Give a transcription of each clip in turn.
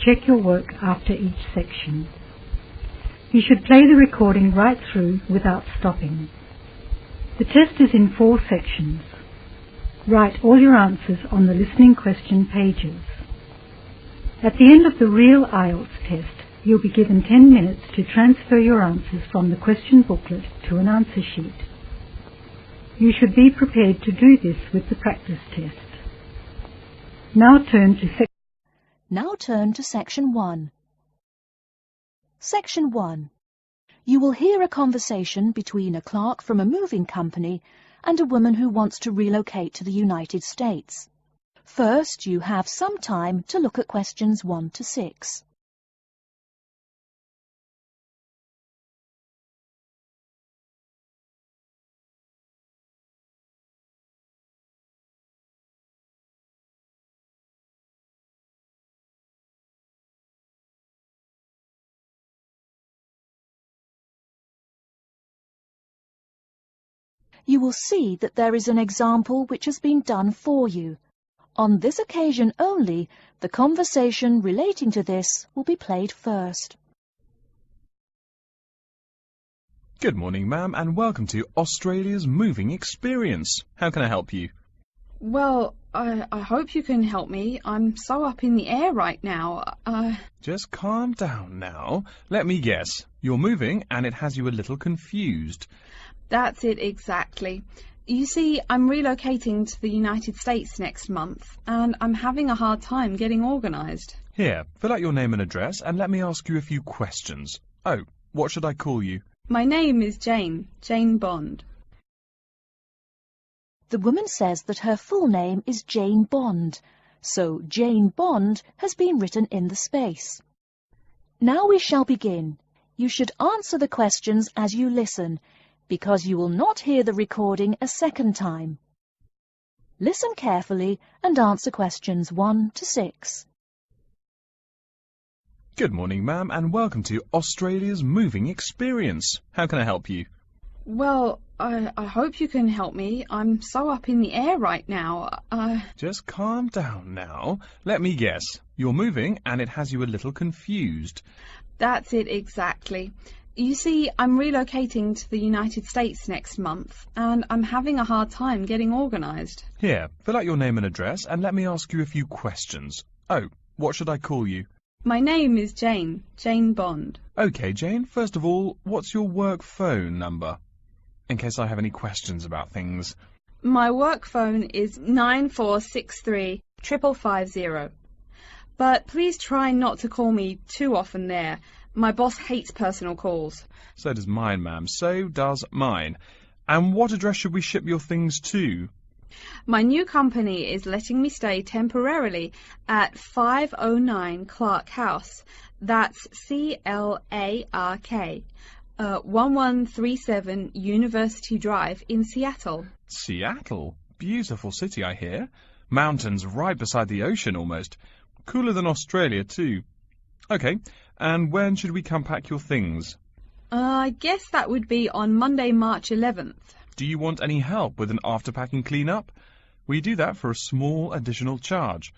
check your work after each section. You should play the recording right through without stopping. The test is in 4 sections. Write all your answers on the listening question pages. At the end of the real Ielts test, you'll be given 10 minutes to transfer your answers from the question booklet to an answer sheet. You should be prepared to do this with the practice test. Now turn to Section 1. Section 1. You will hear a conversation between a clerk from a moving company and a woman who wants to relocate to the United States. First, you have some time to look at questions 1 to 6. You will see that there is an example which has been done for you. On this occasion only, the conversation relating to this will be played first. Good morning, ma'am, and welcome to Australia's moving experience. How can I help you? Well, I hope you can help me. I'm so up in the air right now. Just calm down now. Let me guess. You're moving and it has you a little confused. That's it exactly. You see, I'm relocating to the United States next month, and I'm having a hard time getting organised. Here, fill out your name and address and let me ask you a few questions. Oh, what should I call you? My name is Jane Bond. The woman says that her full name is Jane Bond, so Jane Bond has been written in the space. Now we shall begin. You should answer the questions as you listen, because you will not hear the recording a second time. Listen carefully and answer questions 1 to 6. Good morning, ma'am, and welcome to Australia's moving experience. How can I help you? Well, I hope you can help me. I'm so up in the air right now. Just calm down now. Let me guess. You're moving and it has you a little confused. That's it exactly. You see, I'm relocating to the United States next month, and I'm having a hard time getting organised. Here, fill out your name and address and let me ask you a few questions. Oh, what should I call you? My name is Jane Bond. OK, Jane, first of all, what's your work phone number? In case I have any questions about things. My work phone is 9463 550. But please try not to call me too often there. My boss hates personal calls. So does mine, ma'am. So does mine. And what address should we ship your things to? My new company is letting me stay temporarily at 509 Clark House. That's CLARK, 1137 University Drive in Seattle. Seattle? Beautiful city, I hear. Mountains right beside the ocean almost. Cooler than Australia, too. OK, and when should we come pack your things? I guess that would be on Monday, March 11th. Do you want any help with an after-packing clean-up? We do that for a small additional charge.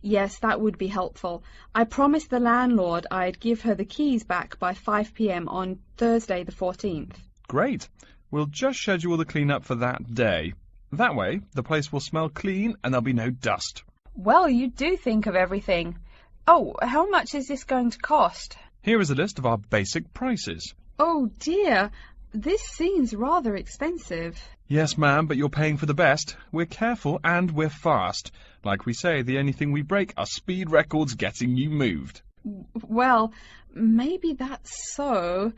Yes, that would be helpful. I promised the landlord I'd give her the keys back by 5 p.m. on Thursday the 14th. Great. We'll just schedule the clean-up for that day. That way, the place will smell clean and there'll be no dust. Well, you do think of everything. Oh, how much is this going to cost? Here is a list of our basic prices. Oh dear, this seems rather expensive. Yes, ma'am, but you're paying for the best. We're careful and we're fast. Like we say, the only thing we break are speed records getting you moved. Well, maybe that's so.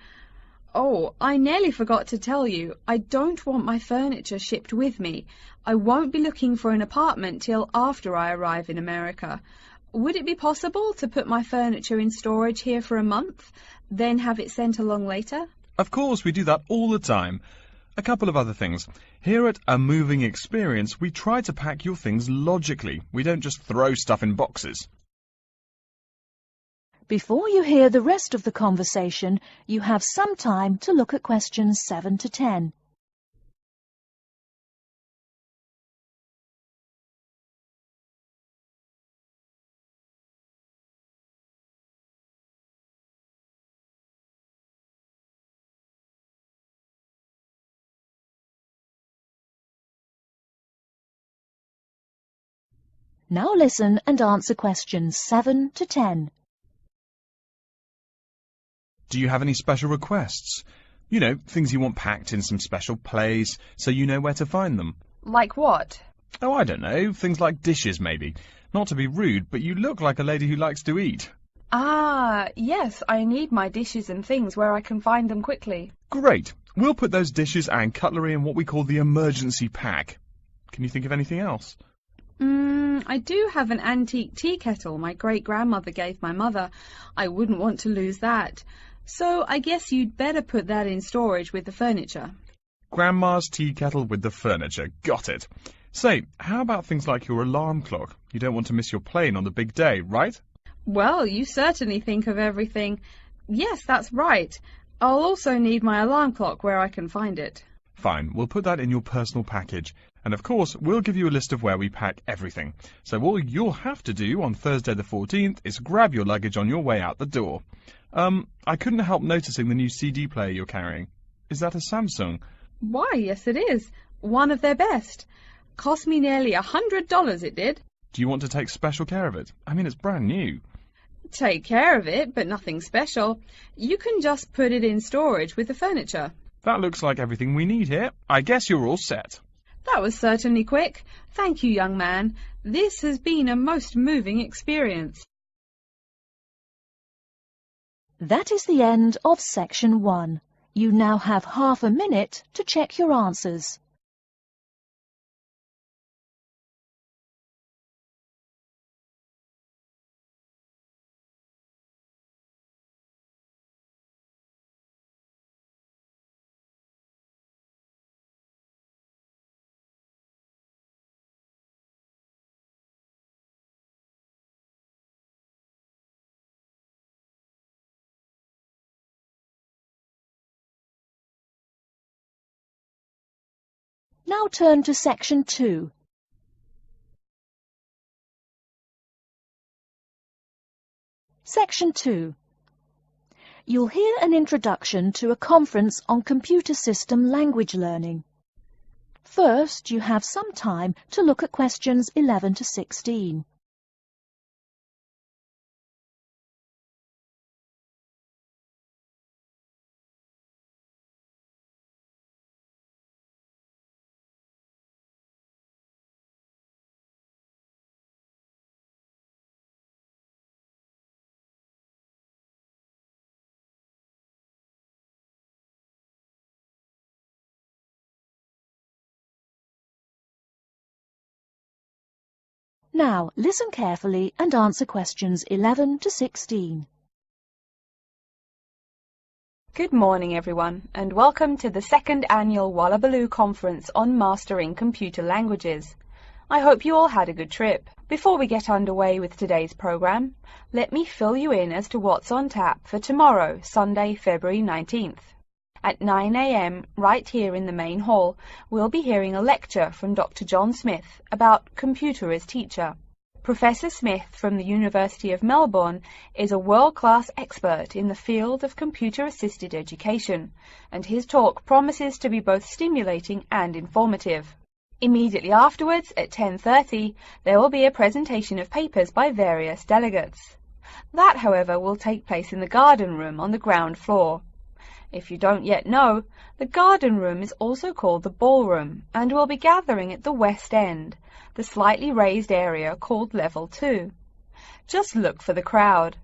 Oh, I nearly forgot to tell you. I don't want my furniture shipped with me. I won't be looking for an apartment till after I arrive in America. Would it be possible to put my furniture in storage here for a month, then have it sent along later? Of course, we do that all the time. A couple of other things. Here at A Moving Experience, we try to pack your things logically. We don't just throw stuff in boxes. Before you hear the rest of the conversation, you have some time to look at questions 7 to 10. Now listen and answer questions 7 to 10. Do you have any special requests? You know, things you want packed in some special place, so you know where to find them. Like what? Oh, I don't know, things like dishes maybe. Not to be rude, but you look like a lady who likes to eat. Ah, yes, I need my dishes and things where I can find them quickly. Great. We'll put those dishes and cutlery in what we call the emergency pack. Can you think of anything else? I do have an antique tea kettle my great-grandmother gave my mother. I wouldn't want to lose that. So I guess you'd better put that in storage with the furniture. Grandma's tea kettle with the furniture. Got it. Say, how about things like your alarm clock? You don't want to miss your plane on the big day, right? Well, you certainly think of everything. Yes, that's right. I'll also need my alarm clock where I can find it. Fine, we'll put that in your personal package. And of course, we'll give you a list of where we pack everything. So all you'll have to do on Thursday the 14th is grab your luggage on your way out the door. I couldn't help noticing the new CD player you're carrying. Is that a Samsung? Why, yes it is. One of their best. Cost me nearly $100, it did. Do you want to take special care of it? I mean, it's brand new. Take care of it, but nothing special. You can just put it in storage with the furniture. That looks like everything we need here. I guess you're all set. That was certainly quick. Thank you, young man. This has been a most moving experience. That is the end of section 1. You now have half a minute to check your answers. Now turn to section 2. Section 2. You'll hear an introduction to a conference on computer system language learning. First, you have some time to look at questions 11 to 16. Now, listen carefully and answer questions 11 to 16. Good morning, everyone, and welcome to the second annual Wallabaloo Conference on Mastering Computer Languages. I hope you all had a good trip. Before we get underway with today's program, let me fill you in as to what's on tap for tomorrow, Sunday, February 19th. At 9 a.m., right here in the main hall, we'll be hearing a lecture from Dr. John Smith about computer as teacher. Professor Smith from the University of Melbourne is a world-class expert in the field of computer-assisted education, and his talk promises to be both stimulating and informative. Immediately afterwards, at 10:30, there will be a presentation of papers by various delegates. That, however, will take place in the garden room on the ground floor. If you don't yet know, the garden room is also called the ballroom, and will be gathering at the west end, the slightly raised area called Level 2. Just look for the crowd.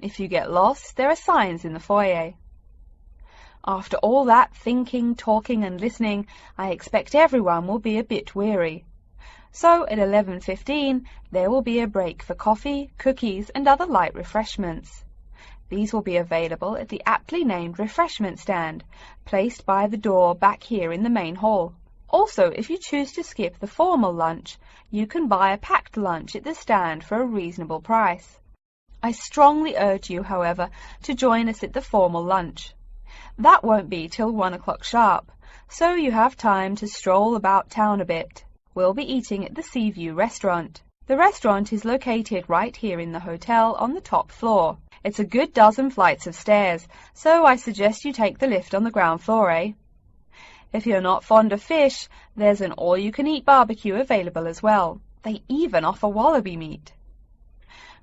If you get lost, there are signs in the foyer. After all that thinking, talking and listening, I expect everyone will be a bit weary. So at 11:15, there will be a break for coffee, cookies and other light refreshments. These will be available at the aptly named refreshment stand, placed by the door back here in the main hall. Also, if you choose to skip the formal lunch, you can buy a packed lunch at the stand for a reasonable price. I strongly urge you, however, to join us at the formal lunch. That won't be till 1 o'clock sharp, so you have time to stroll about town a bit. We'll be eating at the Seaview restaurant. The restaurant is located right here in the hotel on the top floor. It's a good dozen flights of stairs, so I suggest you take the lift on the ground floor, eh? If you're not fond of fish, there's an all-you-can-eat barbecue available as well. They even offer wallaby meat.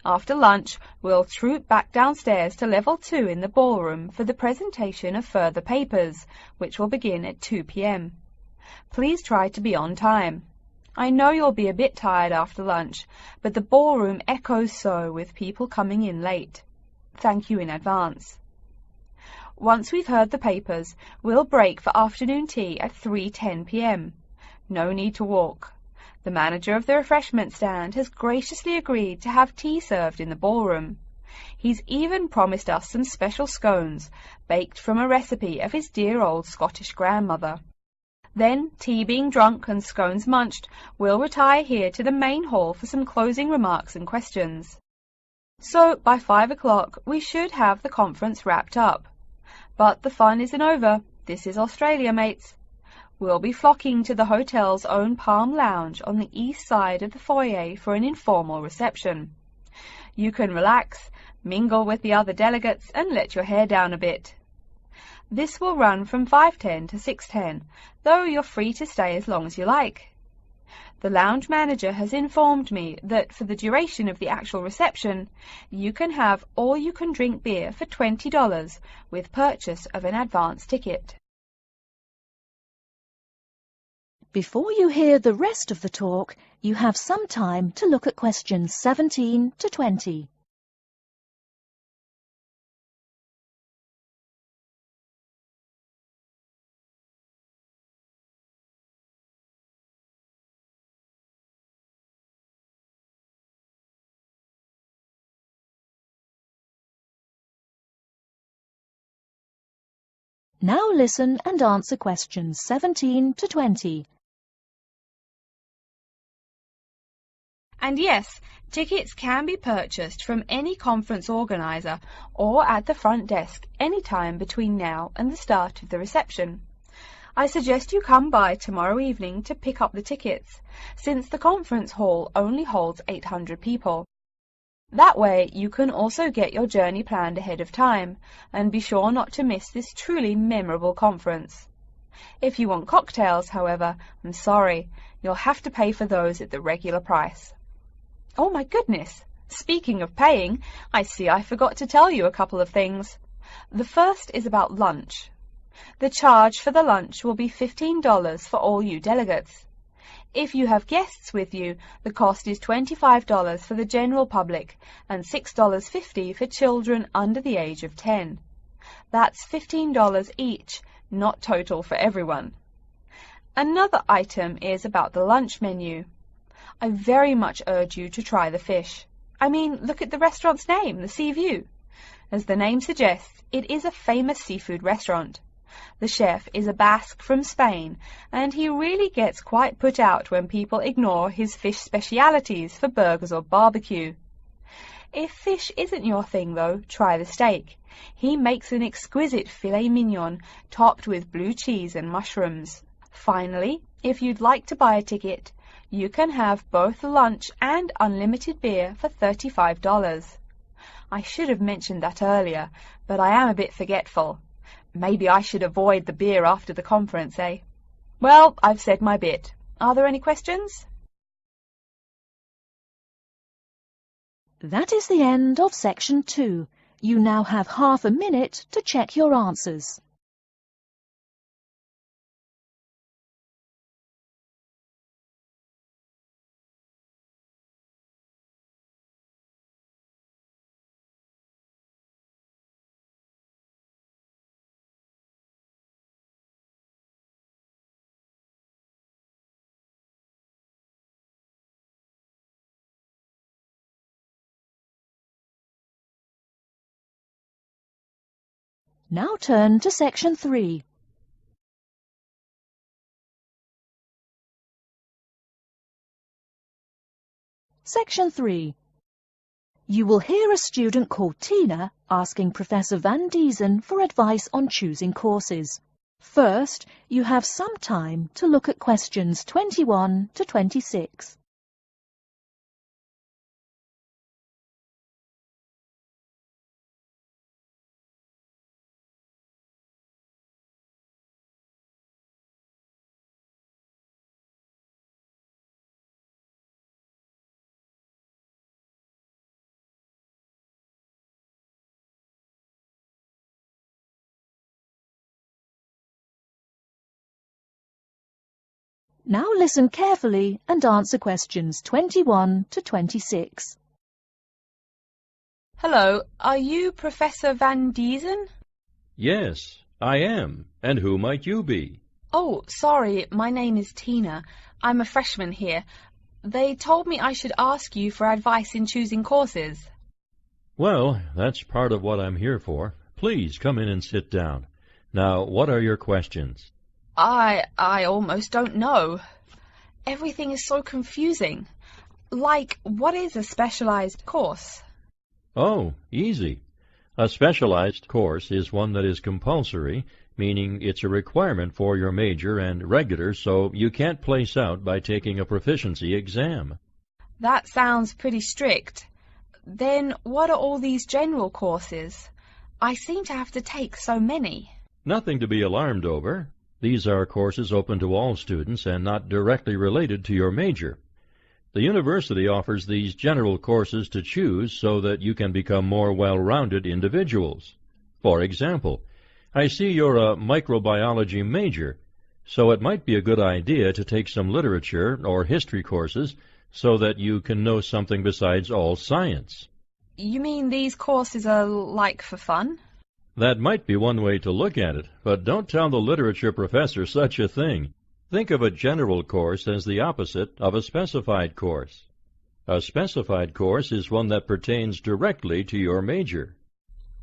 After lunch, we'll troop back downstairs to level 2 in the ballroom for the presentation of further papers, which will begin at 2 p.m. Please try to be on time. I know you'll be a bit tired after lunch, but the ballroom echoes so with people coming in late. Thank you in advance. Once we've heard the papers, we'll break for afternoon tea at 3:10 p.m. No need to walk. The manager of the refreshment stand has graciously agreed to have tea served in the ballroom. He's even promised us some special scones, baked from a recipe of his dear old Scottish grandmother. Then, tea being drunk and scones munched, we'll retire here to the main hall for some closing remarks and questions. So, by 5 o'clock, we should have the conference wrapped up. But the fun isn't over. This is Australia, mates. We'll be flocking to the hotel's own Palm Lounge on the east side of the foyer for an informal reception. You can relax, mingle with the other delegates, and let your hair down a bit. This will run from 5:10 to 6:10, though you're free to stay as long as you like. The lounge manager has informed me that for the duration of the actual reception, you can have all-you-can-drink beer for $20 with purchase of an advance ticket. Before you hear the rest of the talk, you have some time to look at questions 17 to 20. Now listen and answer questions 17 to 20. And yes, tickets can be purchased from any conference organizer or at the front desk any time between now and the start of the reception. I suggest you come by tomorrow evening to pick up the tickets, since the conference hall only holds 800 people. That way you can also get your journey planned ahead of time and be sure not to miss this truly memorable conference. If you want cocktails, however, I'm sorry, you'll have to pay for those at the regular price. Oh my goodness! Speaking of paying, I see I forgot to tell you a couple of things. The first is about lunch. The charge for the lunch will be $15 for all you delegates. If you have guests with you, the cost is $25 for the general public and $6.50 for children under the age of 10. That's $15 each, not total for everyone. Another item is about the lunch menu. I very much urge you to try the fish. I mean, look at the restaurant's name, the Sea View. As the name suggests, it is a famous seafood restaurant. The chef is a Basque from Spain, and he really gets quite put out when people ignore his fish specialities for burgers or barbecue. If fish isn't your thing, though, try the steak. He makes an exquisite filet mignon topped with blue cheese and mushrooms. Finally, if you'd like to buy a ticket, you can have both lunch and unlimited beer for $35. I should have mentioned that earlier, but I am a bit forgetful. Maybe I should avoid the beer after the conference, eh? Well, I've said my bit. Are there any questions? That is the end of section 2. You now have half a minute to check your answers. Now turn to section 3. Section 3. You will hear a student called Tina asking Professor Van Diesen for advice on choosing courses. First, you have some time to look at questions 21 to 26. Now listen carefully and answer questions 21 to 26. Hello, are you Professor Van Diesen? Yes, I am. And who might you be? Oh, sorry, my name is Tina. I'm a freshman here. They told me I should ask you for advice in choosing courses. Well, that's part of what I'm here for. Please come in and sit down. Now, what are your questions? I almost don't know. Everything is so confusing. Like, what is a specialized course? Oh, easy. A specialized course is one that is compulsory, meaning it's a requirement for your major, and regular, so you can't place out by taking a proficiency exam. That sounds pretty strict. Then what are all these general courses? I seem to have to take so many. Nothing to be alarmed over. These are courses open to all students and not directly related to your major. The university offers these general courses to choose so that you can become more well-rounded individuals. For example, I see you're a microbiology major, so it might be a good idea to take some literature or history courses so that you can know something besides all science. You mean these courses are like for fun? That might be one way to look at it, but don't tell the literature professor such a thing. Think of a general course as the opposite of a specified course. A specified course is one that pertains directly to your major.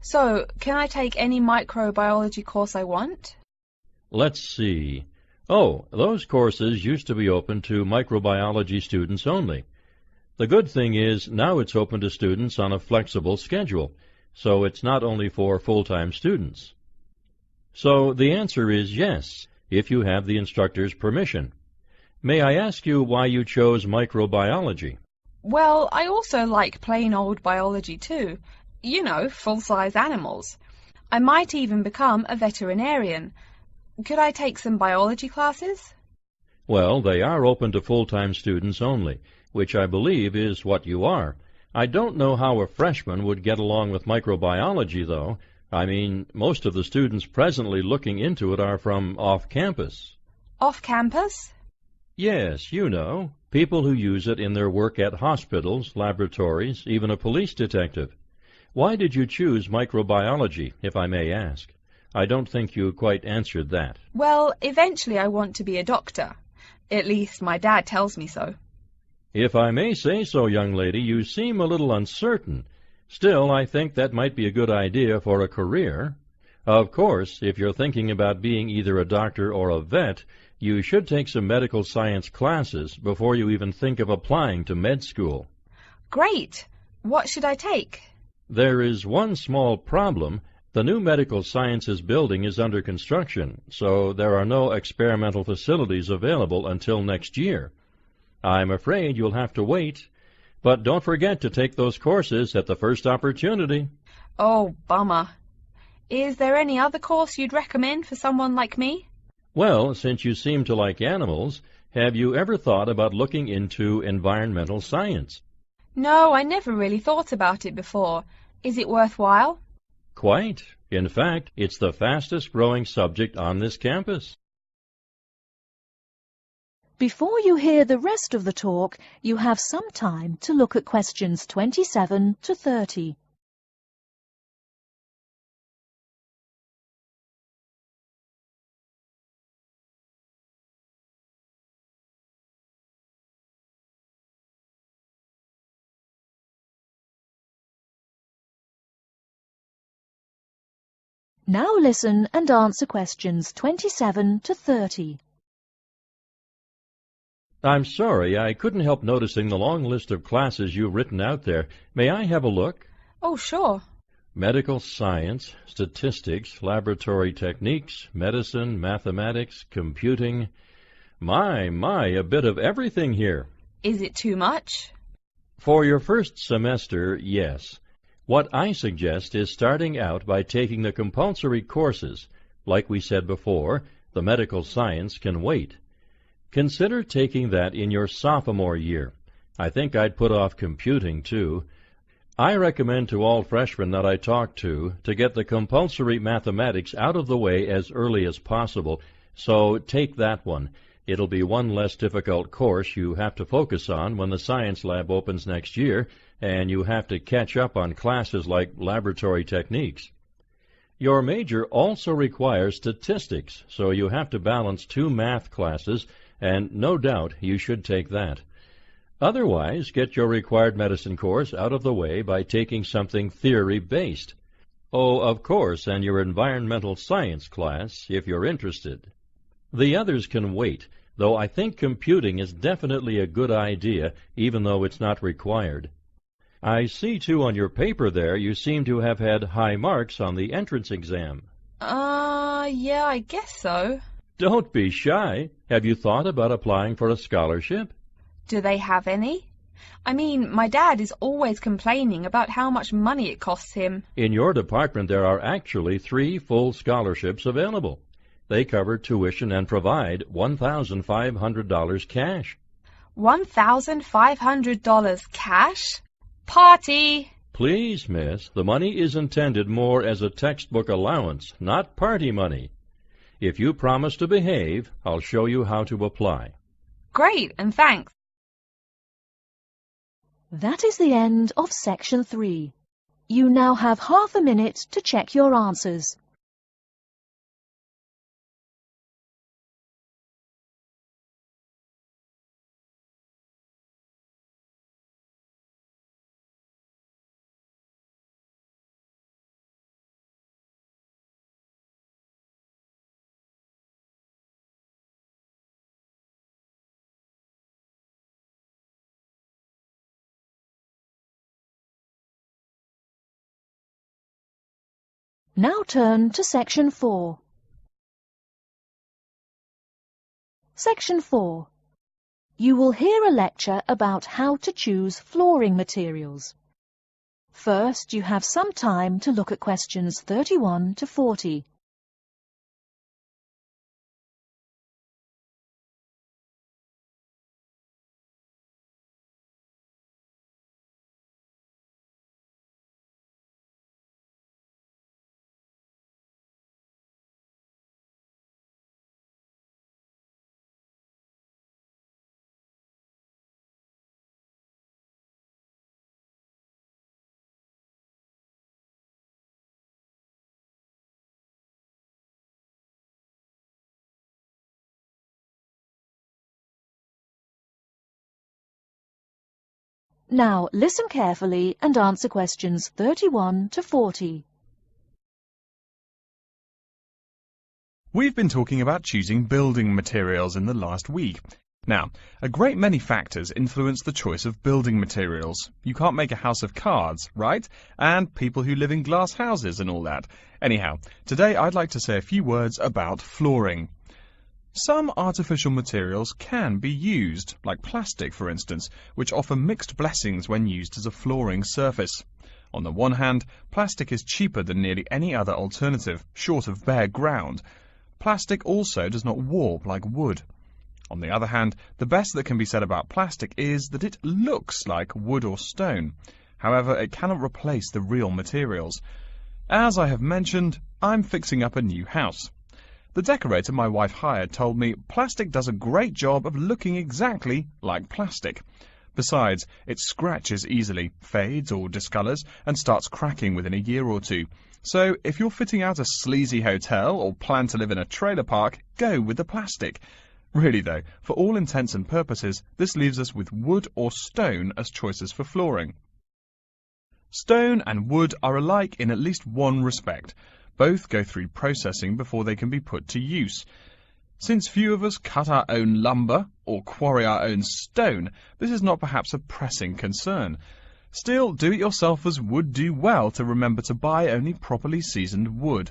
So, can I take any microbiology course I want? Let's see. Oh, those courses used to be open to microbiology students only. The good thing is now it's open to students on a flexible schedule, so it's not only for full-time students. So the answer is yes, if you have the instructor's permission. May I ask you why you chose microbiology? Well, I also like plain old biology too. You know, full-size animals. I might even become a veterinarian. Could I take some biology classes? Well, they are open to full-time students only, which I believe is what you are. I don't know how a freshman would get along with microbiology, though. I mean, most of the students presently looking into it are from off-campus. Off-campus? Yes, you know, people who use it in their work at hospitals, laboratories, even a police detective. Why did you choose microbiology, if I may ask? I don't think you quite answered that. Well, eventually I want to be a doctor. At least my dad tells me so. If I may say so, young lady, you seem a little uncertain. Still, I think that might be a good idea for a career. Of course, if you're thinking about being either a doctor or a vet, you should take some medical science classes before you even think of applying to med school. Great! What should I take? There is one small problem. The new medical sciences building is under construction, so there are no experimental facilities available until next year. I'm afraid you'll have to wait, but don't forget to take those courses at the first opportunity. Oh, bummer. Is there any other course you'd recommend for someone like me? Well, since you seem to like animals, have you ever thought about looking into environmental science? No, I never really thought about it before. Is it worthwhile? Quite. In fact, it's the fastest-growing subject on this campus. Before you hear the rest of the talk, you have some time to look at questions 27 to 30. Now listen and answer questions 27 to 30. I'm sorry, I couldn't help noticing the long list of classes you've written out there. May I have a look? Oh, sure. Medical science, statistics, laboratory techniques, medicine, mathematics, computing. My, a bit of everything here. Is it too much? For your first semester, yes. What I suggest is starting out by taking the compulsory courses. Like we said before, the medical science can wait. Consider taking that in your sophomore year. I think I'd put off computing, too. I recommend to all freshmen that I talk to get the compulsory mathematics out of the way as early as possible, so take that one. It'll be one less difficult course you have to focus on when the science lab opens next year, and you have to catch up on classes like laboratory techniques. Your major also requires statistics, so you have to balance 2 math classes, and no doubt you should take that. Otherwise, get your required medicine course out of the way by taking something theory-based. Oh, of course, and your environmental science class, if you're interested. The others can wait, though I think computing is definitely a good idea, even though it's not required. I see, too, on your paper there you seem to have had high marks on the entrance exam. Yeah, I guess so. Don't be shy. Have you thought about applying for a scholarship? Do they have any? I mean, my dad is always complaining about how much money it costs him. In your department there are actually 3 full scholarships available. They cover tuition and provide $1,500 cash. $1,500 cash? Party! Please, miss, the money is intended more as a textbook allowance, not party money. If you promise to behave, I'll show you how to apply. Great, and thanks. That is the end of Section 3. You now have half a minute to check your answers. Now turn to Section 4. Section 4. You will hear a lecture about how to choose flooring materials. First, you have some time to look at questions 31 to 40. Now listen carefully and answer questions 31 to 40. We've been talking about choosing building materials in the last week. Now, a great many factors influence the choice of building materials. You can't make a house of cards, right? And people who live in glass houses and all that. Anyhow, today I'd like to say a few words about flooring. Some artificial materials can be used, like plastic for instance, which offer mixed blessings when used as a flooring surface. On the one hand, plastic is cheaper than nearly any other alternative, short of bare ground. Plastic also does not warp like wood. On the other hand, the best that can be said about plastic is that it looks like wood or stone. However, it cannot replace the real materials. As I have mentioned, I'm fixing up a new house. The decorator my wife hired told me plastic does a great job of looking exactly like plastic. Besides, it scratches easily, fades or discolors, and starts cracking within a year or two. So, if you're fitting out a sleazy hotel or plan to live in a trailer park, go with the plastic. Really though, for all intents and purposes, this leaves us with wood or stone as choices for flooring. Stone and wood are alike in at least one respect. Both go through processing before they can be put to use. Since few of us cut our own lumber or quarry our own stone, this is not perhaps a pressing concern. Still, do-it-yourselfers would do well to remember to buy only properly seasoned wood.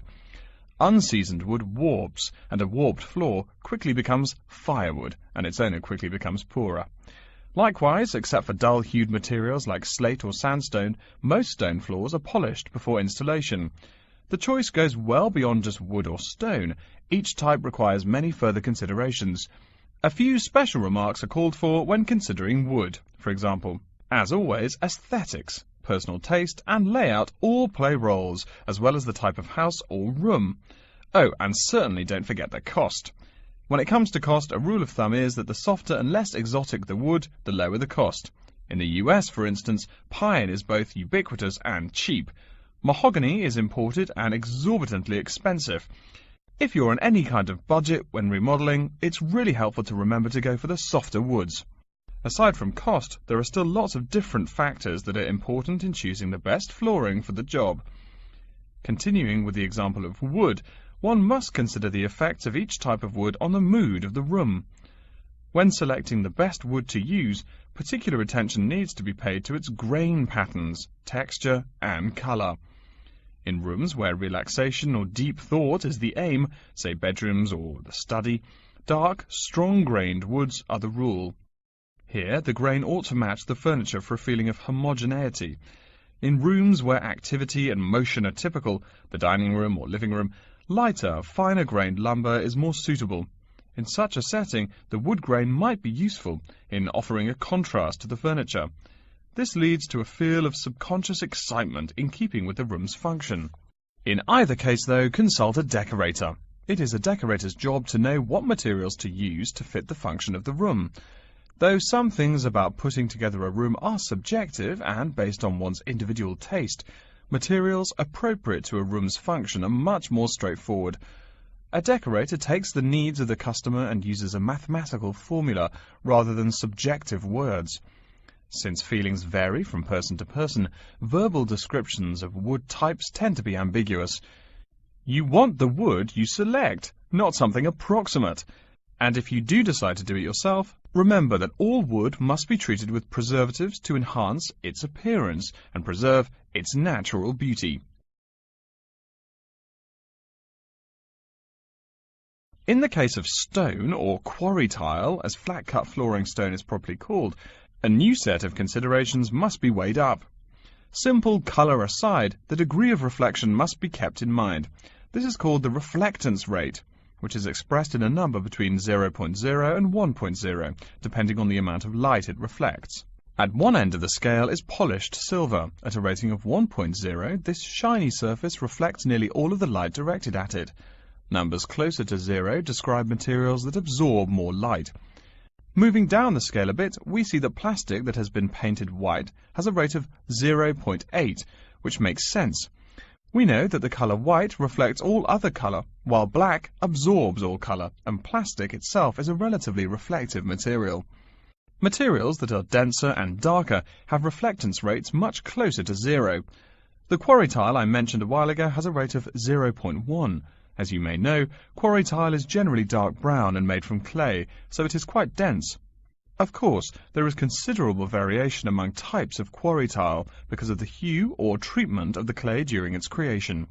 Unseasoned wood warps, and a warped floor quickly becomes firewood, and its owner quickly becomes poorer. Likewise, except for dull-hued materials like slate or sandstone, most stone floors are polished before installation. The choice goes well beyond just wood or stone. Each type requires many further considerations. A few special remarks are called for when considering wood. For example, as always, aesthetics, personal taste and layout all play roles, as well as the type of house or room. Oh, and certainly don't forget the cost. When it comes to cost, a rule of thumb is that the softer and less exotic the wood, the lower the cost. In the US, for instance, pine is both ubiquitous and cheap. Mahogany is imported and exorbitantly expensive. If you're on any kind of budget when remodeling, it's really helpful to remember to go for the softer woods. Aside from cost, there are still lots of different factors that are important in choosing the best flooring for the job. Continuing with the example of wood, one must consider the effects of each type of wood on the mood of the room. When selecting the best wood to use, particular attention needs to be paid to its grain patterns, texture, and colour. In rooms where relaxation or deep thought is the aim, say bedrooms or the study, dark, strong-grained woods are the rule. Here, the grain ought to match the furniture for a feeling of homogeneity. In rooms where activity and motion are typical, the dining room or living room, lighter, finer-grained lumber is more suitable. In such a setting, the wood grain might be useful in offering a contrast to the furniture. This leads to a feel of subconscious excitement in keeping with the room's function. In either case, though, consult a decorator. It is a decorator's job to know what materials to use to fit the function of the room. Though some things about putting together a room are subjective and based on one's individual taste, materials appropriate to a room's function are much more straightforward. A decorator takes the needs of the customer and uses a mathematical formula rather than subjective words. Since feelings vary from person to person, verbal descriptions of wood types tend to be ambiguous. You want the wood you select, not something approximate. And if you do decide to do it yourself, remember that all wood must be treated with preservatives to enhance its appearance and preserve its natural beauty. In the case of stone, or quarry tile, as flat-cut flooring stone is properly called, a new set of considerations must be weighed up. Simple colour aside, the degree of reflection must be kept in mind. This is called the reflectance rate, which is expressed in a number between 0.0 and 1.0, depending on the amount of light it reflects. At one end of the scale is polished silver. At a rating of 1.0, this shiny surface reflects nearly all of the light directed at it. Numbers closer to 0 describe materials that absorb more light. Moving down the scale a bit, we see that plastic that has been painted white has a rate of 0.8, which makes sense. We know that the colour white reflects all other colour, while black absorbs all colour, and plastic itself is a relatively reflective material. Materials that are denser and darker have reflectance rates much closer to 0. The quarry tile I mentioned a while ago has a rate of 0.1. As you may know, quarry tile is generally dark brown and made from clay, so it is quite dense. Of course, there is considerable variation among types of quarry tile because of the hue or treatment of the clay during its creation.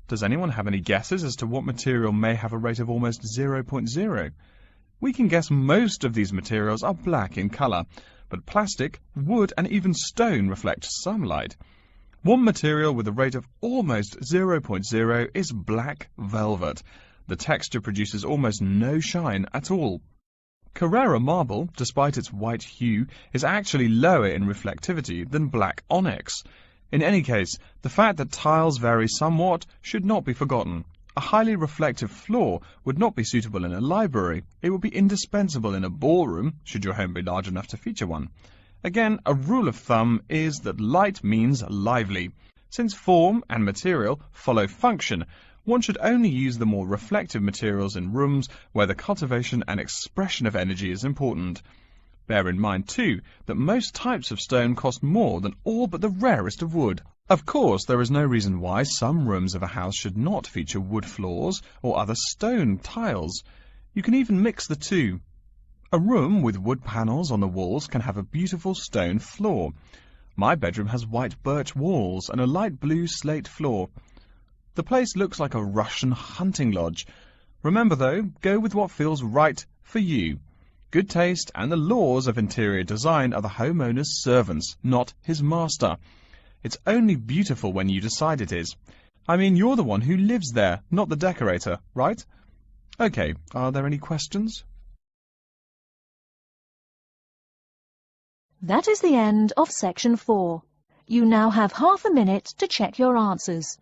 Does anyone have any guesses as to what material may have a rate of almost 0.0? We can guess most of these materials are black in colour, but plastic, wood and even stone reflect some light. One material with a rate of almost 0.0 is black velvet. The texture produces almost no shine at all. Carrara marble, despite its white hue, is actually lower in reflectivity than black onyx. In any case, the fact that tiles vary somewhat should not be forgotten. A highly reflective floor would not be suitable in a library. It would be indispensable in a ballroom, should your home be large enough to feature one. Again, a rule of thumb is that light means lively. Since form and material follow function, one should only use the more reflective materials in rooms where the cultivation and expression of energy is important. Bear in mind, too, that most types of stone cost more than all but the rarest of wood. Of course, there is no reason why some rooms of a house should not feature wood floors or other stone tiles. You can even mix the two. A room with wood panels on the walls can have a beautiful stone floor. My bedroom has white birch walls and a light blue slate floor. The place looks like a Russian hunting lodge. Remember, though, go with what feels right for you. Good taste and the laws of interior design are the homeowner's servants, not his master. It's only beautiful when you decide it is. I mean, you're the one who lives there, not the decorator, right? Okay, are there any questions? That is the end of section 4. You now have half a minute to check your answers.